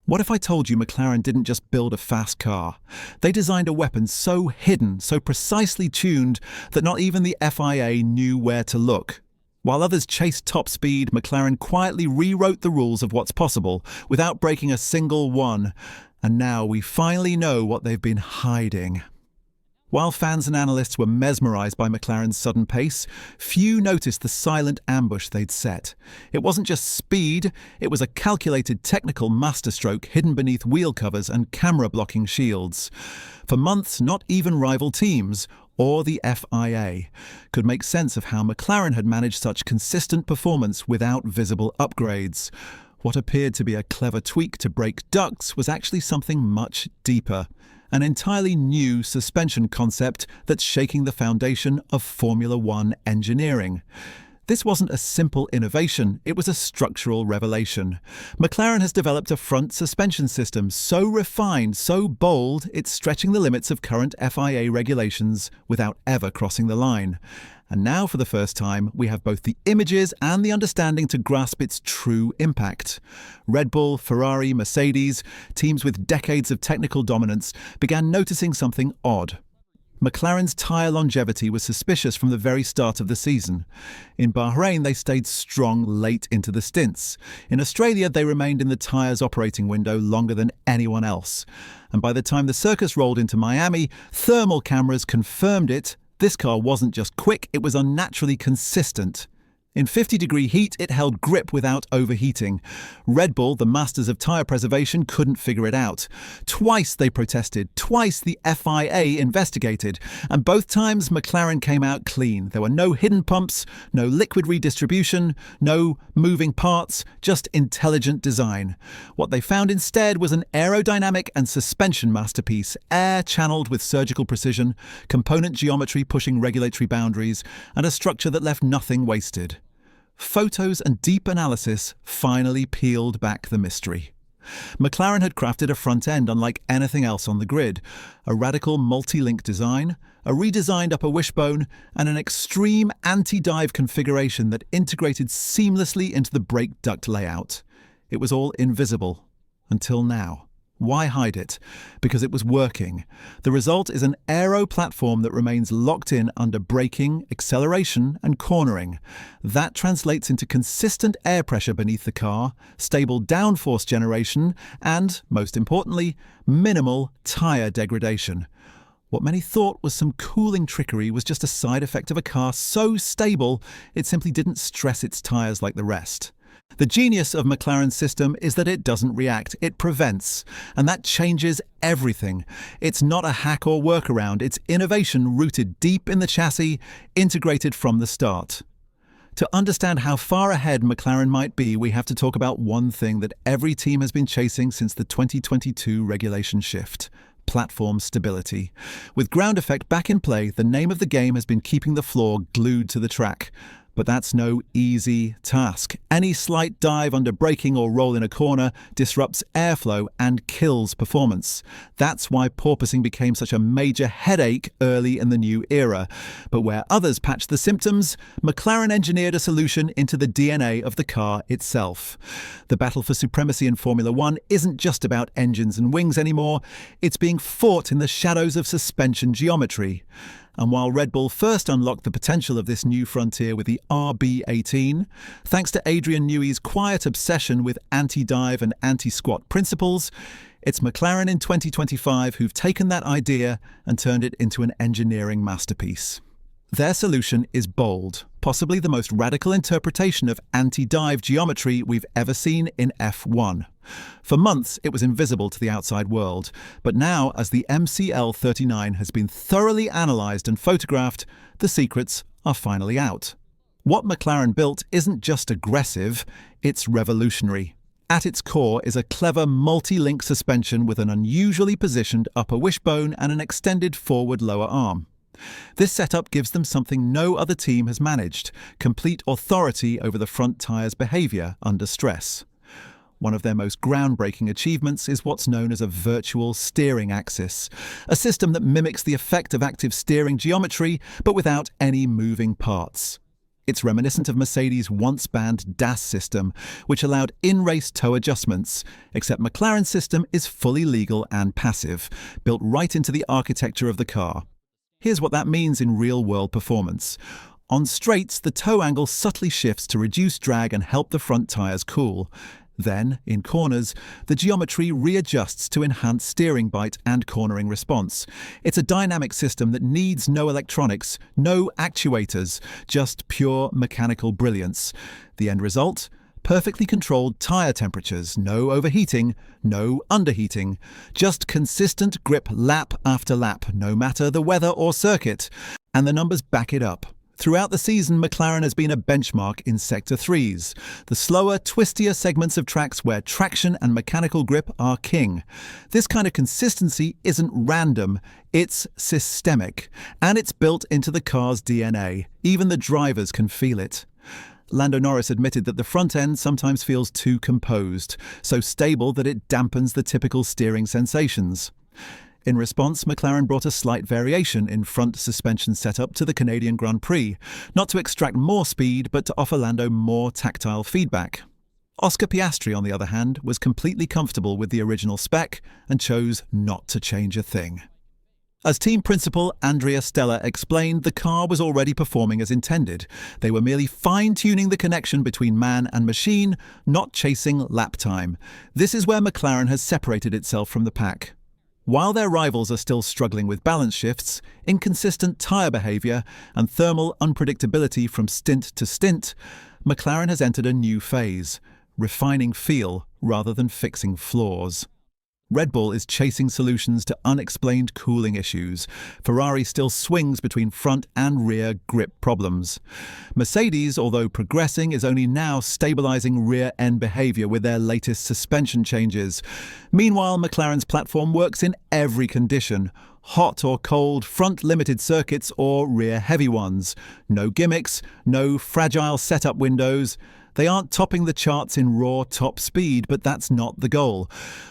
What if I told you McLaren didn't just build a fast car? They designed a weapon so hidden, so precisely tuned, that not even the FIA knew where to look. While others chased top speed, McLaren quietly rewrote the rules of what's possible, without breaking a single one. And now we finally know what they've been hiding. While fans and analysts were mesmerized by McLaren's sudden pace, few noticed the silent ambush they'd set. It wasn't just speed, it was a calculated technical masterstroke hidden beneath wheel covers and camera-blocking shields. For months, not even rival teams, or the FIA, could make sense of how McLaren had managed such consistent performance without visible upgrades. What appeared to be a clever tweak to break ducts was actually something much deeper. An entirely new suspension concept that's shaking the foundation of Formula One engineering. This wasn't a simple innovation, it was a structural revelation. McLaren has developed a front suspension system so refined, so bold, it's stretching the limits of current FIA regulations without ever crossing the line. And now, for the first time, we have both the images and the understanding to grasp its true impact. Red Bull, Ferrari, Mercedes, teams with decades of technical dominance, began noticing something odd. McLaren's tyre longevity was suspicious from the very start of the season. In Bahrain, they stayed strong late into the stints. In Australia, they remained in the tyre's operating window longer than anyone else. And by the time the circus rolled into Miami, thermal cameras confirmed it. This car wasn't just quick, it was unnaturally consistent. In 50-degree heat, it held grip without overheating. Red Bull, the masters of tyre preservation, couldn't figure it out. Twice they protested, twice the FIA investigated, and both times McLaren came out clean. There were no hidden pumps, no liquid redistribution, no moving parts, just intelligent design. What they found instead was an aerodynamic and suspension masterpiece, air channeled with surgical precision, component geometry pushing regulatory boundaries, and a structure that left nothing wasted. Photos and deep analysis finally peeled back the mystery. McLaren had crafted a front end unlike anything else on the grid, a radical multi-link design, a redesigned upper wishbone, and an extreme anti-dive configuration that integrated seamlessly into the brake duct layout. It was all invisible, until now. Why hide it? Because it was working. The result is an aero platform that remains locked in under braking, acceleration, and cornering. That translates into consistent air pressure beneath the car, stable downforce generation, and, most importantly, minimal tyre degradation. What many thought was some cooling trickery was just a side effect of a car so stable it simply didn't stress its tyres like the rest. The genius of McLaren's system is that it doesn't react, it prevents. And that changes everything. It's not a hack or workaround, it's innovation rooted deep in the chassis, integrated from the start. To understand how far ahead McLaren might be, we have to talk about one thing that every team has been chasing since the 2022 regulation shift: platform stability. With ground effect back in play, the name of the game has been keeping the floor glued to the track. But that's no easy task. Any slight dive under braking or roll in a corner disrupts airflow and kills performance. That's why porpoising became such a major headache early in the new era. But where others patched the symptoms, McLaren engineered a solution into the DNA of the car itself. The battle for supremacy in Formula One isn't just about engines and wings anymore. It's being fought in the shadows of suspension geometry. And while Red Bull first unlocked the potential of this new frontier with the RB18, thanks to Adrian Newey's quiet obsession with anti-dive and anti-squat principles, it's McLaren in 2025 who've taken that idea and turned it into an engineering masterpiece. Their solution is bold, possibly the most radical interpretation of anti-dive geometry we've ever seen in F1. For months, it was invisible to the outside world, but now, as the MCL39 has been thoroughly analysed and photographed, the secrets are finally out. What McLaren built isn't just aggressive, it's revolutionary. At its core is a clever multi-link suspension with an unusually positioned upper wishbone and an extended forward lower arm. This setup gives them something no other team has managed: complete authority over the front tyre's behaviour under stress. One of their most groundbreaking achievements is what's known as a virtual steering axis, a system that mimics the effect of active steering geometry, but without any moving parts. It's reminiscent of Mercedes' once-banned DAS system, which allowed in-race toe adjustments, except McLaren's system is fully legal and passive, built right into the architecture of the car. Here's what that means in real-world performance. On straights, the toe angle subtly shifts to reduce drag and help the front tyres cool. Then, in corners, the geometry readjusts to enhance steering bite and cornering response. It's a dynamic system that needs no electronics, no actuators, just pure mechanical brilliance. The end result? Perfectly controlled tyre temperatures, no overheating, no underheating. Just consistent grip lap after lap, no matter the weather or circuit. And the numbers back it up. Throughout the season, McLaren has been a benchmark in Sector 3s, the slower, twistier segments of tracks where traction and mechanical grip are king. This kind of consistency isn't random, it's systemic, and it's built into the car's DNA. Even the drivers can feel it. Lando Norris admitted that the front end sometimes feels too composed, so stable that it dampens the typical steering sensations. In response, McLaren brought a slight variation in front suspension setup to the Canadian Grand Prix, not to extract more speed, but to offer Lando more tactile feedback. Oscar Piastri, on the other hand, was completely comfortable with the original spec and chose not to change a thing. As team principal Andrea Stella explained, the car was already performing as intended. They were merely fine-tuning the connection between man and machine, not chasing lap time. This is where McLaren has separated itself from the pack. While their rivals are still struggling with balance shifts, inconsistent tyre behaviour, and thermal unpredictability from stint to stint, McLaren has entered a new phase, refining feel rather than fixing flaws. Red Bull is chasing solutions to unexplained cooling issues. Ferrari still swings between front and rear grip problems. Mercedes, although progressing, is only now stabilizing rear-end behavior with their latest suspension changes. Meanwhile, McLaren's platform works in every condition. Hot or cold, front-limited circuits or rear-heavy ones. No gimmicks, no fragile setup windows. They aren't topping the charts in raw top speed, but that's not the goal.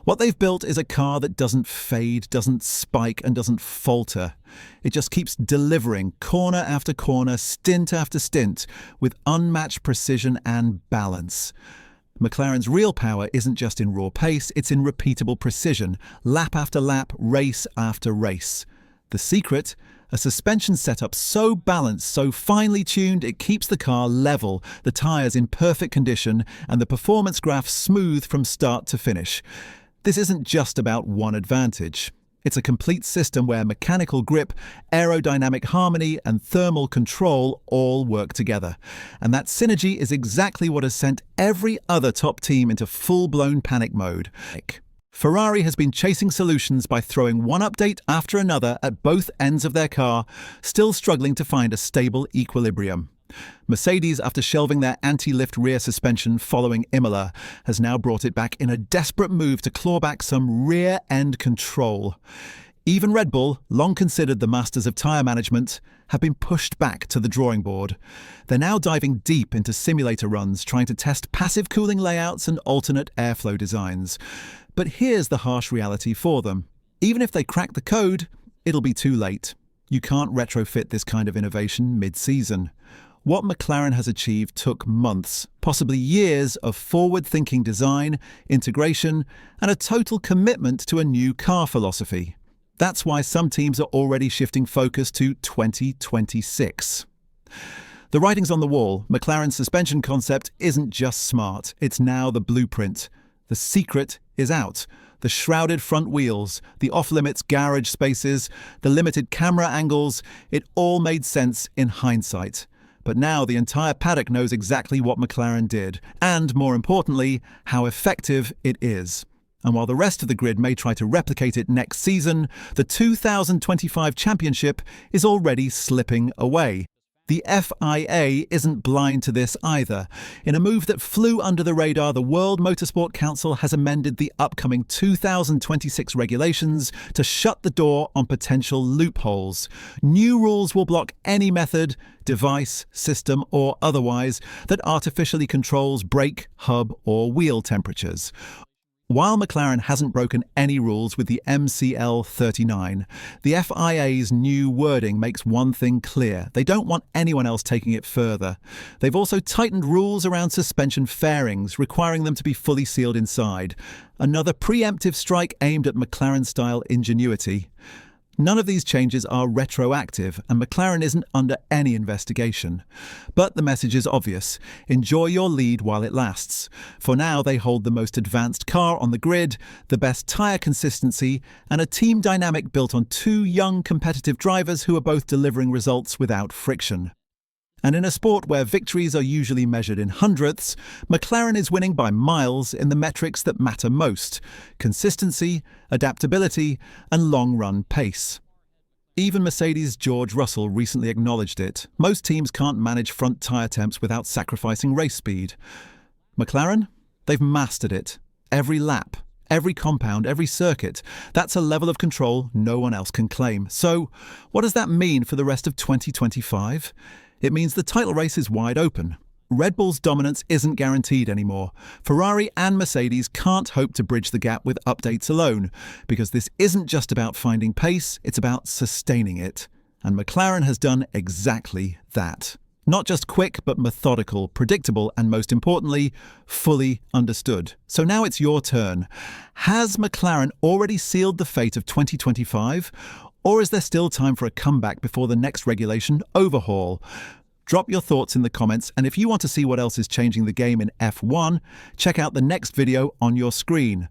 What they've built is a car that doesn't fade, doesn't spike, and doesn't falter. It just keeps delivering corner after corner, stint after stint, with unmatched precision and balance. McLaren's real power isn't just in raw pace, it's in repeatable precision, lap after lap, race after race. The secret? A suspension setup so balanced, so finely tuned, it keeps the car level, the tyres in perfect condition, and the performance graph smooth from start to finish. This isn't just about one advantage. It's a complete system where mechanical grip, aerodynamic harmony, and thermal control all work together. And that synergy is exactly what has sent every other top team into full-blown panic mode. Ferrari has been chasing solutions by throwing one update after another at both ends of their car, still struggling to find a stable equilibrium. Mercedes, after shelving their anti-lift rear suspension following Imola, has now brought it back in a desperate move to claw back some rear-end control. Even Red Bull, long considered the masters of tyre management, have been pushed back to the drawing board. They're now diving deep into simulator runs, trying to test passive cooling layouts and alternate airflow designs. But here's the harsh reality for them. Even if they crack the code, it'll be too late. You can't retrofit this kind of innovation mid-season. What McLaren has achieved took months, possibly years of forward-thinking design, integration, and a total commitment to a new car philosophy. That's why some teams are already shifting focus to 2026. The writing's on the wall. McLaren's suspension concept isn't just smart, it's now the blueprint. The secret is out. The shrouded front wheels, the off-limits garage spaces, the limited camera angles, it all made sense in hindsight. But now the entire paddock knows exactly what McLaren did, and more importantly, how effective it is. And while the rest of the grid may try to replicate it next season, the 2025 championship is already slipping away. The FIA isn't blind to this either. In a move that flew under the radar, the World Motorsport Council has amended the upcoming 2026 regulations to shut the door on potential loopholes. New rules will block any method, device, system, or otherwise that artificially controls brake, hub, or wheel temperatures. While McLaren hasn't broken any rules with the MCL39, the FIA's new wording makes one thing clear: they don't want anyone else taking it further. They've also tightened rules around suspension fairings, requiring them to be fully sealed inside. Another preemptive strike aimed at McLaren-style ingenuity. None of these changes are retroactive, and McLaren isn't under any investigation. But the message is obvious: enjoy your lead while it lasts. For now, they hold the most advanced car on the grid, the best tyre consistency, and a team dynamic built on two young competitive drivers who are both delivering results without friction. And in a sport where victories are usually measured in hundredths, McLaren is winning by miles in the metrics that matter most: consistency, adaptability, and long-run pace. Even Mercedes' George Russell recently acknowledged it. Most teams can't manage front tyre temps without sacrificing race speed. McLaren? They've mastered it. Every lap, every compound, every circuit. That's a level of control no one else can claim. So, what does that mean for the rest of 2025? It means the title race is wide open. Red Bull's dominance isn't guaranteed anymore. Ferrari and Mercedes can't hope to bridge the gap with updates alone, because this isn't just about finding pace, it's about sustaining it. And McLaren has done exactly that. Not just quick, but methodical, predictable, and most importantly, fully understood. So now it's your turn. Has McLaren already sealed the fate of 2025? Or is there still time for a comeback before the next regulation overhaul? Drop your thoughts in the comments, and if you want to see what else is changing the game in F1, check out the next video on your screen.